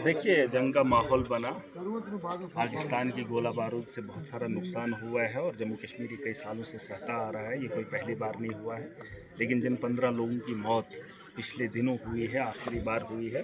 देखिए, जंग का माहौल बना। पाकिस्तान की गोला बारूद से बहुत सारा नुकसान हुआ है और जम्मू कश्मीर कई सालों से सहता आ रहा है। ये कोई पहली बार नहीं हुआ है, लेकिन जिन 15 लोगों की मौत पिछले दिनों हुई है, आखिरी बार हुई है,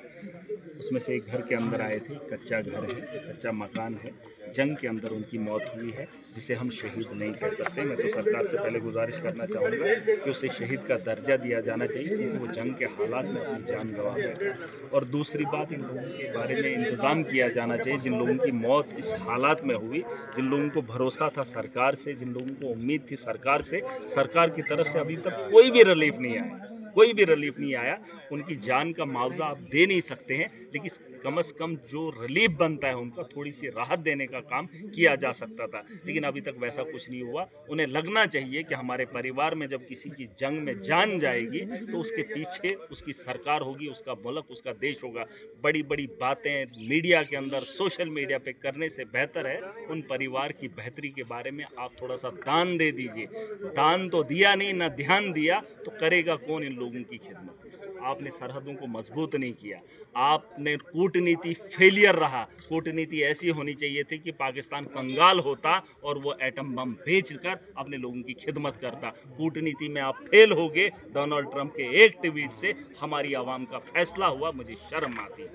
उसमें से एक घर के अंदर आए थे। कच्चा घर है, कच्चा मकान है। जंग के अंदर उनकी मौत हुई है, जिसे हम शहीद नहीं कह सकते। मैं तो सरकार से पहले गुजारिश करना चाहूँगा कि उसे शहीद का दर्जा दिया जाना चाहिए, क्योंकि वो जंग के हालात में अपनी जान गंवा बैठा। और दूसरी बात, इन लोगों के बारे में इंतज़ाम किया जाना चाहिए जिन लोगों की मौत इस हालात में हुई। जिन लोगों को भरोसा था सरकार से, जिन लोगों को उम्मीद थी सरकार से, सरकार की तरफ से अभी तक कोई भी रिलीफ नहीं आया, कोई भी रिलीफ नहीं आया। उनकी जान का मुआवजा आप दे नहीं सकते हैं, लेकिन कम से कम जो रिलीफ बनता है उनका, थोड़ी सी राहत देने का काम किया जा सकता था, लेकिन अभी तक वैसा कुछ नहीं हुआ। उन्हें लगना चाहिए कि हमारे परिवार में जब किसी की जंग में जान जाएगी तो उसके पीछे उसकी सरकार होगी, उसका मुल्क, उसका देश होगा। बड़ी बड़ी बातें मीडिया के अंदर, सोशल मीडिया पे करने से बेहतर है उन परिवार की बेहतरी के बारे में आप थोड़ा सा दान दे दीजिए। दान तो दिया नहीं, ना ध्यान दिया, तो करेगा कौन इन लोगों की खिदमत? आपने सरहदों को मजबूत नहीं किया, आपने कूटनीति फेलियर रहा। कूटनीति ऐसी होनी चाहिए थी कि पाकिस्तान कंगाल होता और वो एटम बम बेचकर अपने लोगों की खिदमत करता। कूटनीति में आप फेल हो गए। डोनाल्ड ट्रंप के एक ट्वीट से हमारी आवाम का फैसला हुआ, मुझे शर्म आती है।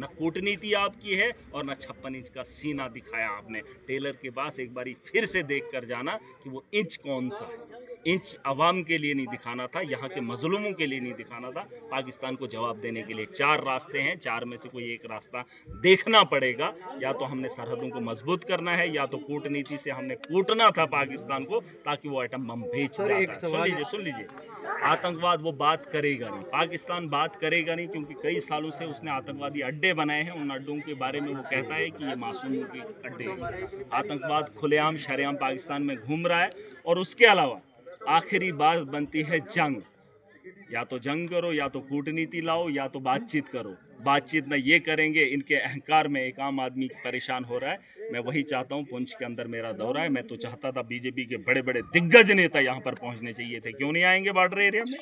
न कूटनीति आपकी है और न 56 इंच का सीना दिखाया आपने। टेलर के पास एक बारी फिर से देख कर जाना कि वो इंच कौन सा है। इंच अवाम के लिए नहीं दिखाना था, यहाँ के मजलूमों के लिए नहीं दिखाना था। पाकिस्तान को जवाब देने के लिए 4 रास्ते हैं, 4 में से कोई एक रास्ता देखना पड़ेगा। या तो हमने सरहदों को मजबूत करना है, या तो कूटनीति से हमने कूटना था पाकिस्तान को, ताकि वो एटम बम भेज देता। सुन लीजिए, आतंकवाद वो बात करेगा नहीं, पाकिस्तान बात करेगा नहीं, क्योंकि कई सालों से उसने आतंकवादी अड्डे बनाए हैं। उन अड्डों के बारे में वो कहता है कि ये मासूमों के अड्डे हैं। आतंकवाद खुलेआम शरेआम पाकिस्तान में घूम रहा है। और उसके अलावा आखिरी बात बनती है जंग। या तो जंग करो, या तो कूटनीति लाओ, या तो बातचीत करो। बातचीत न ये करेंगे, इनके अहंकार में एक आम आदमी परेशान हो रहा है। मैं वही चाहता हूँ। पुंछ के अंदर मेरा दौरा है, मैं तो चाहता था बीजेपी के बड़े बड़े दिग्गज नेता यहाँ पर पहुँचने चाहिए थे। क्यों नहीं आएंगे बॉर्डर एरिया में?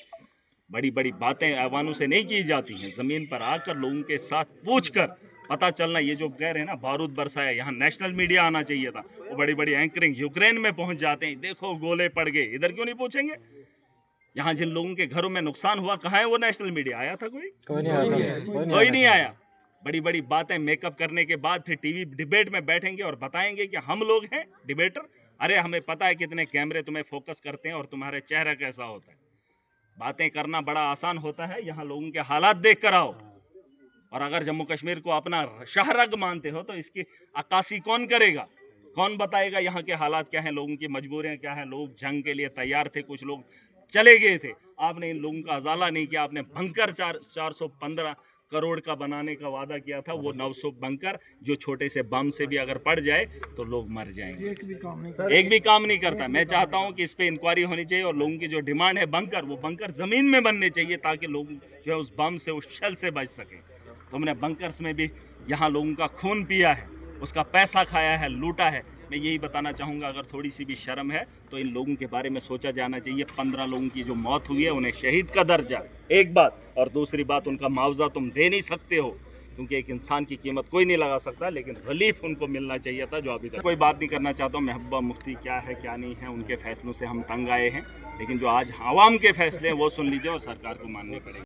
बड़ी बड़ी बातें ऐवानों से नहीं की जाती हैं, ज़मीन पर आकर लोगों के साथ पूछकर पता चलना। ये जो कह रहे हैं ना बारूद बरसाया, यहाँ नेशनल मीडिया आना चाहिए था। वो बड़ी बड़ी एंकरिंग यूक्रेन में पहुंच जाते हैं, देखो गोले पड़ गए, इधर क्यों नहीं पूछेंगे? यहाँ जिन लोगों के घरों में नुकसान हुआ, कहाँ है वो नेशनल मीडिया? आया था कोई नहीं आया। बड़ी बड़ी बातें मेकअप करने के बाद फिर टीवी डिबेट में बैठेंगे और बताएंगे कि हम लोग हैं डिबेटर। अरे हमें पता है कितने कैमरे तुम्हें फोकस करते हैं और तुम्हारे चेहरा कैसा होता है। बातें करना बड़ा आसान होता है, यहाँ लोगों के हालात देख कर आओ। और अगर जम्मू कश्मीर को अपना शहरग मानते हो तो इसकी अक्कासी कौन करेगा? कौन बताएगा यहाँ के हालात क्या हैं, लोगों की मजबूरियाँ क्या हैं? लोग जंग के लिए तैयार थे, कुछ लोग चले गए थे। आपने इन लोगों का उजाला नहीं किया। आपने बंकर 415 करोड़ का बनाने का वादा किया था, वो 900 बंकर जो छोटे से बम से भी अगर पड़ जाए तो लोग मर जाएंगे। एक भी काम नहीं करता। मैं चाहता हूं कि इस पे इंक्वायरी होनी चाहिए और लोगों की जो डिमांड है बंकर, वो बंकर जमीन में बनने चाहिए, ताकि लोग जो है उस बम से, उस शल से बच सकें। तुमने बंकर्स में भी यहाँ लोगों का खून पिया है, उसका पैसा खाया है, लूटा है। मैं यही बताना चाहूँगा, अगर थोड़ी सी भी शर्म है तो इन लोगों के बारे में सोचा जाना चाहिए। 15 लोगों की जो मौत हुई है, उन्हें शहीद का दर्जा, एक बात। और दूसरी बात, उनका मुआवजा तुम दे नहीं सकते हो, क्योंकि एक इंसान की कीमत कोई नहीं लगा सकता, लेकिन रिलीफ उनको मिलना चाहिए था, जो अभी तक। कोई बात नहीं करना चाहता हूँ महबूबा मुफ्ती क्या है क्या नहीं है, उनके फैसलों से हम तंग आए हैं, लेकिन जो आज आवाम के फैसले हैं वो सुन लीजिए और सरकार को मानने पड़ेंगे।